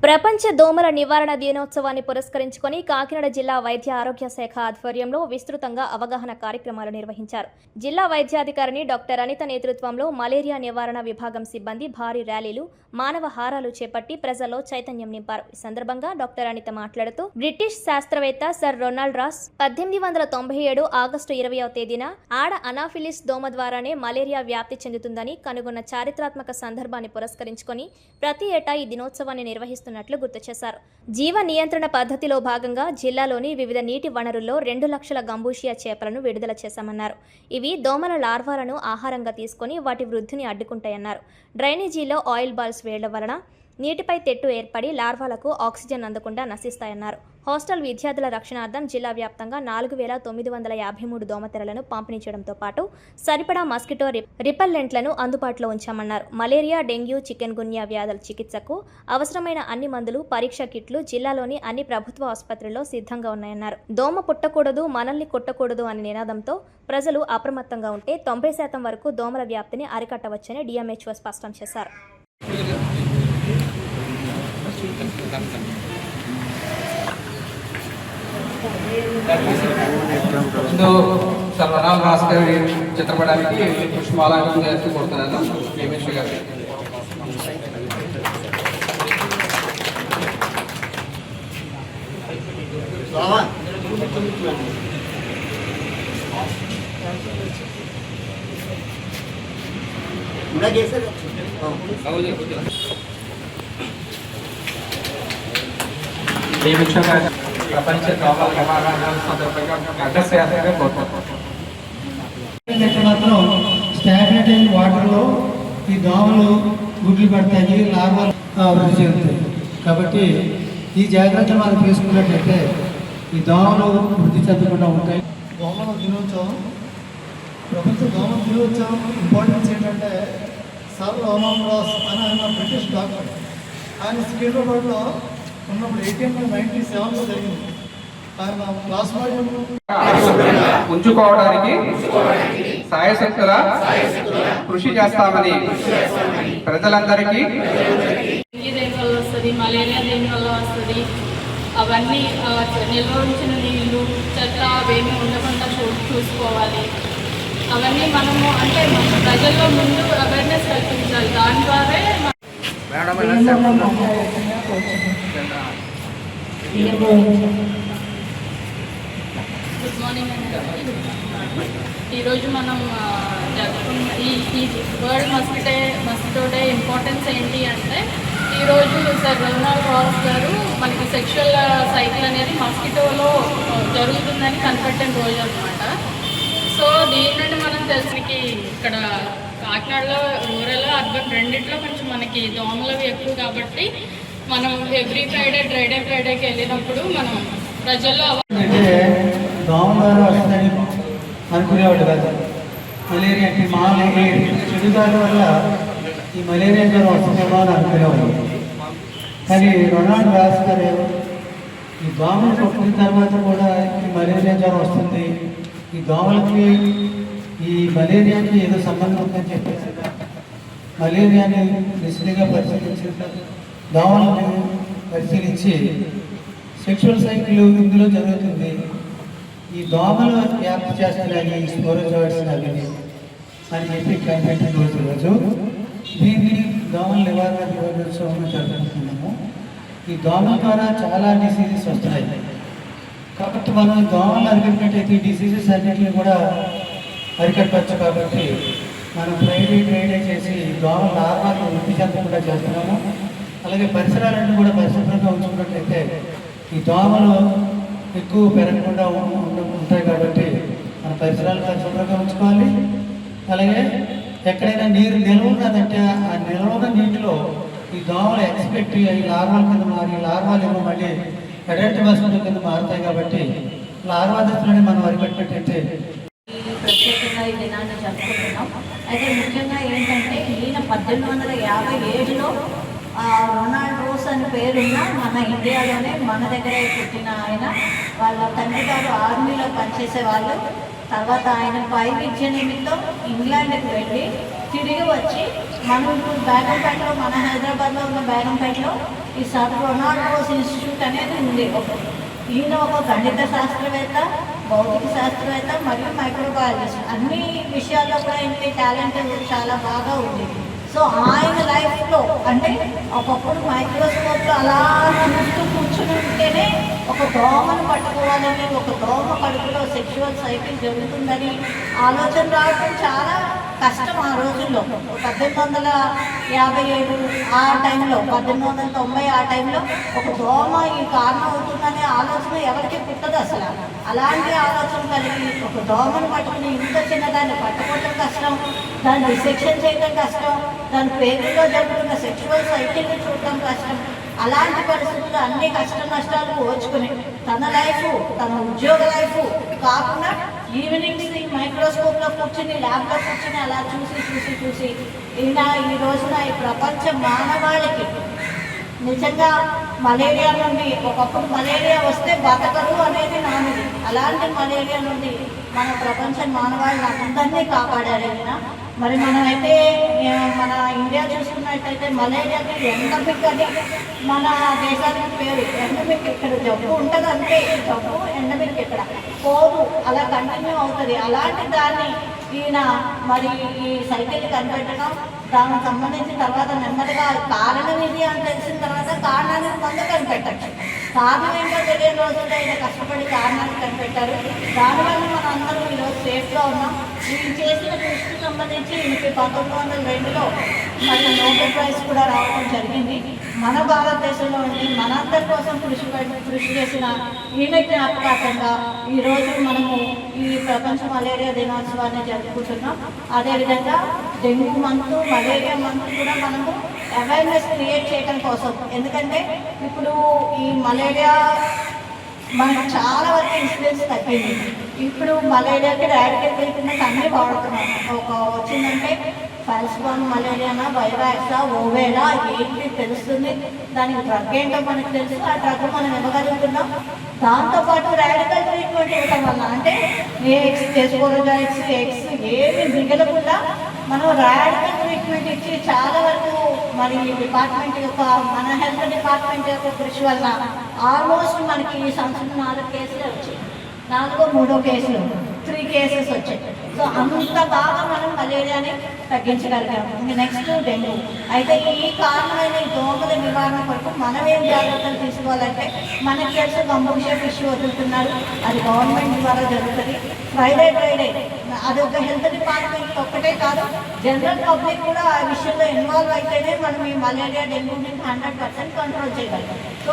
ప్రపంచ దోమల నివారణ దినోత్సవాన్ని పురస్కరించుకొని కాకినాడ జిల్లా వైద్య ఆరోగ్య శాఖ ఆధ్వర్యంలో విస్తృతంగా అవగాహన కార్యక్రమాలు నిర్వహించారు. జిల్లా వైద్యాధికారిని డాక్టర్ అనిత నేతృత్వంలో మలేరియా నివారణ విభాగం సిబ్బంది భారీ ర్యాలీలు, మానవ హారాలు చేపట్టి ప్రజల్లో చైతన్యం నింపారు. ఈ సందర్భంగా డాక్టర్ అనిత మాట్లాడుతూ, బ్రిటిష్ శాస్త్రవేత్త సర్ రొనాల్డ్ రాస్ 1897 ఆగస్టు 20వ తేదీన ఆడ అనాఫిలిస్ దోమ ద్వారానే మలేరియా వ్యాప్తి చెందుతుందని కనుగొన్న చారిత్రాత్మక సందర్భాన్ని పురస్కరించుకొని ప్రతి ఏటా ఈ దినోత్సవాన్ని నిర్వహిస్తున్నట్లు గుర్తు చేశారు. జీవ నియంత్రణ పద్ధతిలో భాగంగా జిల్లాలోని వివిధ నీటి వనరుల్లో 2 లక్షల గంబూషియా చేపలను విడుదల చేశామన్నారు. ఇవి దోమల లార్వాలను ఆహారంగా తీసుకొని వాటి వృద్ధిని అడ్డుకుంటాయన్నారు. డ్రైనేజీలో ఆయిల్ బాల్స్ వేయడం వలన నీటిపై తెట్టు ఏర్పడి లార్వాలకు ఆక్సిజన్ అందకుండా నశిస్తాయన్నారు. హాస్టల్ విద్యార్థుల రక్షణార్థం జిల్లా వ్యాప్తంగా 4953 దోమతెరలను పంపిణీ చేయడంతో పాటు సరిపడా మస్కిటో రిపెల్లెంట్లను అందుబాటులో ఉంచామన్నారు. మలేరియా, డెంగ్యూ, చికెన్ గున్యా వ్యాధుల చికిత్సకు అవసరమైన అన్ని మందులు, పరీక్ష కిట్లు జిల్లాలోని అన్ని ప్రభుత్వ ఆసుపత్రుల్లో సిద్ధంగా ఉన్నాయన్నారు. దోమ పుట్టకూడదు, మనల్ని కొట్టకూడదు అనే నినాదంతో ప్రజలు అప్రమత్తంగా ఉంటే 90% వరకు దోమల వ్యాప్తిని అరికట్టవచ్చని DMHO స్పష్టం చేశారు. సర్ రొనాల్డ్ రాస్ గారి చిత్రపటానికి పుష్పమాలను చేస్తూ కొడుతున్నాను. DMHO గారు DMHO గారు ప్రపంచ దోమల నివారణ సందర్భంగా అడ్రస్ చేయాలని కోరుకుంటున్నాను. మాత్రం స్టాగ్నెట్ అయిన వాటర్లో ఈ దోమలు గుడ్లు పెడతాయి, లార్వాలు వృద్ధి చెందుతాయి. కాబట్టి ఈ జాగ్రత్తలు మనం తీసుకున్నట్లయితే ఈ దోమలు వృద్ధి చెందకుండా ఉంటాయి. దోమల దినోత్సవం, ప్రపంచ దోమల దినోత్సవం ఇంపార్టెన్స్ ఏంటంటే సర్ రొనాల్డ్ రాస్ అని ఆయన బ్రిటిష్ డాక్టర్. ఆయన సికింద్రాబాద్లో ఉన్నప్పుడు 1897లో జరిగింది. ఆయన క్లాస్ ఉంచుకోవడానికి సాయశక్తుల కృషి చేస్తామని ప్రజలందరికీ దేని వల్ల వస్తుంది, మలేరియా దేని వల్ల వస్తుంది, అవన్నీ నిల్వ ఉంచిన నీళ్లు, చెత్త అవేమీ ఉండకుండా చూసుకోవాలి. అవన్నీ మనము అంటే ప్రజల్లో ముందు అవేర్నెస్ కల్పించాలి. దాని ద్వారా గుడ్ మార్నింగ్ అండి. ఈరోజు మనం జరుపుకున్న ఈ వరల్డ్ మస్కిటో డే ఇంపార్టెన్స్ ఏంటి అంటే, ఈరోజు సర్ రొనాల్డ్ రాస్ గారు మనకి సెక్షువల్ సైకిల్ అనేది మస్కిటోలో జరుగుతుందని కనిపెట్టిన రోజు అనమాట. సో దీని నుండి మనం తెలుసుకి ఇక్కడ కాకినాడలో రూరల్, అర్బన్ రెండిట్లో కొంచెం మనకి దోమలు ఎక్కువ కాబట్టి మనం ఎవ్రీ ఫ్రైడేకి వెళ్ళినప్పుడు మనం ప్రజల్లో దోమ ద్వారా వస్తుందని అనుకునేవాళ్ళు కాదు. మలేరియా అంటే మామూలు చెడుగాలి వల్ల ఈ మలేరియా జ్వరం వస్తుందేమో అని అనుకునేవాళ్ళు. కానీ రొనాల్డ్ రాస్ గారు ఈ దోమలు కొట్టిన తర్వాత కూడా ఈ మలేరియా జ్వరం వస్తుంది, ఈ దోమలకి ఈ మలేరియాకి ఏదో సంబంధం ఉందని చెప్పేసి మలేరియాని నిశ్చితంగా పరిశీలించిన దోమలను పరిశీలించి సెక్షువల్ సైకిల్ ఇందులో జరుగుతుంది, ఈ దోమలు వ్యాప్తి చేస్తున్నాయి, ఈ స్పోరోజోయిడ్స్ అవి అని చెప్పి కనిపెట్టిన రోజు దీన్ని దోమల నివారణ దినోత్సవం జరుపుకుంటున్నాము. ఈ దోమల ద్వారా చాలా డిసీజెస్ వస్తున్నాయి. కాబట్టి మనం దోమలు అరికట్టినట్టయితే ఈ డిసీజెస్ అన్నింటినీ కూడా అరికట్టవచ్చు. కాబట్టి మనం ఫ్రైడే చేసి దోమల లార్వాలు వృద్ధి చెందకుండా చేస్తున్నాము. అలాగే పరిసరాలన్నీ కూడా పరిశుభ్రంగా ఉంచుకున్నట్లయితే ఈ దోమలు ఎక్కువ పెరగకుండా ఉంటాయి. కాబట్టి మన పరిసరాలు పరిశుభ్రంగా ఉంచుకోవాలి. అలాగే ఎక్కడైనా నీరు నిల్వ ఉన్నదంటే ఆ నిల్వ ఉన్న నీటిలో ఈ దోమలు ఎక్స్పెక్ట్ ఈ లార్వాల కింద మారి లార్వాలు ఏమో మళ్ళీ అడల్ట్ మస్కిటో కింద మారుతాయి. కాబట్టి లార్వా దశలోనే మనం అరికట్టినట్టయితే ప్రత్యేకంగా ఈ దినాన్ని జరుపుకుంటున్నాం. అయితే ముఖ్యంగా ఏంటంటే ఈయన 1857లో రొనాల్డ్ రాస్ అని పేరున్న మన ఇండియాలోనే మన దగ్గరే పుట్టిన ఆయన. వాళ్ళ తండ్రి గారు ఆర్మీలో పనిచేసేవాళ్ళు. తర్వాత ఆయన పై విద్య నిమిత్తం ఇంగ్లాండ్కి వెళ్ళి తిరిగి వచ్చి మనం ఇప్పుడు బేగంపేటలో, మన హైదరాబాద్లో ఉన్న బేగంపేటలో ఈ సర్ రొనాల్డ్ రోస్ ఇన్స్టిట్యూట్ అనేది ఉంది. ఈయన ఒక గణిత శాస్త్రవేత్త, భౌతిక శాస్త్రవేత్త మరియు మైక్రోబయాలజిస్ట్. అన్ని విషయాల్లో కూడా ఇంటి టాలెంట్ చాలా బాగా ఉంది. సో ఆయన లైఫ్లో అంటే ఒకప్పుడు మైక్రోస్కోప్లో అలా చూస్తూ కూర్చుని ఉంటేనే ఒక దోమను పట్టుకోవాలని, ఒక దోమ కడుపులో సెక్షువల్ సైకిల్ జరుగుతుందని ఆలోచన రావడం చాలా కష్టం ఆ రోజుల్లో. 1857 ఆ టైంలో, 1890 ఆ టైంలో ఒక దోమ ఈ కారణం అవుతుందనే ఆలోచన ఎవరికి పుట్టదు అసలు. అలాంటి ఆలోచన కలిగి ఒక దోమను పట్టుకుని ఇంత చిన్నదాన్ని పట్టుకోవడం కష్టం, దాన్ని డిసెక్షన్ చేయడం కష్టం, దాని పేరులో జరుగుతున్న సెక్షువల్ సైకిల్ని చూడటం కష్టం. అలాంటి పరిస్థితుల్లో అన్ని కష్ట నష్టాలు ఓర్చుకుని తన లైఫ్, తన ఉద్యోగ లైఫ్ కాకుండా ఈవినింగ్స్ ఈ మైక్రోస్కోప్లో కూర్చుని, ల్యాబ్లో కూర్చుని అలా చూసి ఈయన ఈ రోజున ఈ ప్రపంచ మానవాళికి నిజంగా మలేరియా నుండి, ఒకప్పుడు మలేరియా వస్తే బతకరు అనేది నానుడి, అలాంటి మలేరియా నుండి మన ప్రపంచ మానవాళిని అందరినీ కాపాడారు ఈయన. మరి మనమైతే మన ఇండియా చూసుకున్నట్టయితే మలేరియాకి ఎండమిక్ అని మన దేశానికి పేరు. ఎండమిక్ ఇక్కడ జబ్బు ఉంటుంది అంతే, జబ్బు ఎండమిక్ ఇక్కడ పోదు, అలా కంటిన్యూ అవుతుంది. అలాంటి దాన్ని ఈయన మరి ఈ సైకిల్ కనిపెట్టడం, దానికి సంబంధించిన తర్వాత నెమ్మదిగా కారణం ఇది అని తెలిసిన తర్వాత కారణానికి ముందు కనిపెట్టచ్చు. కారణం ఏంటో తెలియని రోజుల్లో ఆయన కష్టపడి కారణాన్ని కనిపెట్టారు. దానివల్ల మనం అందరం ఈరోజు సేఫ్గా ఉన్నాం. ఈయన చేసిన కృషికి సంబంధించి ఈయనకి 1902లో మరి నోబెల్ ప్రైజ్ కూడా రావడం జరిగింది. మన భారతదేశంలో ఉండి మనందరి కోసం కృషి చేసిన ఈయన జ్ఞాపకార్థంగా ఈరోజు మనము ఈ ప్రపంచ మలేరియా దినోత్సవాన్ని జరుపుకుంటున్నాం. అదేవిధంగా డెంగ్యూ మంత్, మలేరియా మంత్ కూడా మనము అవేర్నెస్ క్రియేట్ చేయడం కోసం. ఎందుకంటే ఇప్పుడు ఈ మలేరియా మనకు చాలా వరకు ఇన్సిడెన్స్ తగ్గింది. ఇప్పుడు మలేరియాకి రాడికల్ ట్రీట్మెంట్ అన్నీ వాడుతున్నాం. ఒక వచ్చిందంటే ఫాల్స్పాన్ మలేరియానా, వైరాక్సా, ఓవేలా ఏంటి తెలుస్తుంది, దానికి డ్రగ్ ఏంటో మనకు తెలుసు, ఆ డ్రగ్ మనం ఇవ్వగలుగుతున్నాం. దాంతోపాటు రాడికల్ ట్రీట్మెంట్ ఇవ్వటం వల్ల అంటే ఎక్స్ ఏమి మిగలకుండా మనం రాడికల్ ట్రీట్మెంట్ ఇచ్చి చాలా వరకు మరి డిపార్ట్మెంట్ యొక్క, మన హెల్త్ డిపార్ట్మెంట్ యొక్క కృషి వల్ల ఆల్మోస్ట్ మనకి ఈ సంవత్సరం 4 కేసులే వచ్చాయి. 3 కేసులు 3 కేసెస్ వచ్చాయి. సో అంత బాగా మనం మలేరియాని తగ్గించగలిగాము. Next dengue. అయితే ఈ కారణమైన ఈ దోమల నివారణ కొరకు మనం ఏం జాగ్రత్తలు తీసుకోవాలంటే, మనకి తెలిసి గంబూషియా ఫిష్ వదులుతున్నారు, అది గవర్నమెంట్ ద్వారా జరుగుతుంది. ఫ్రైడే అది ఒక హెల్త్ డిపార్ట్మెంట్ ఒక్కటే కాదు, జనరల్ పబ్లిక్ కూడా ఆ విషయంలో ఇన్వాల్వ్ అయితేనే మనం ఈ మలేరియా, డెంగ్యూని 100% కంట్రోల్ చేయగలుగుతాం.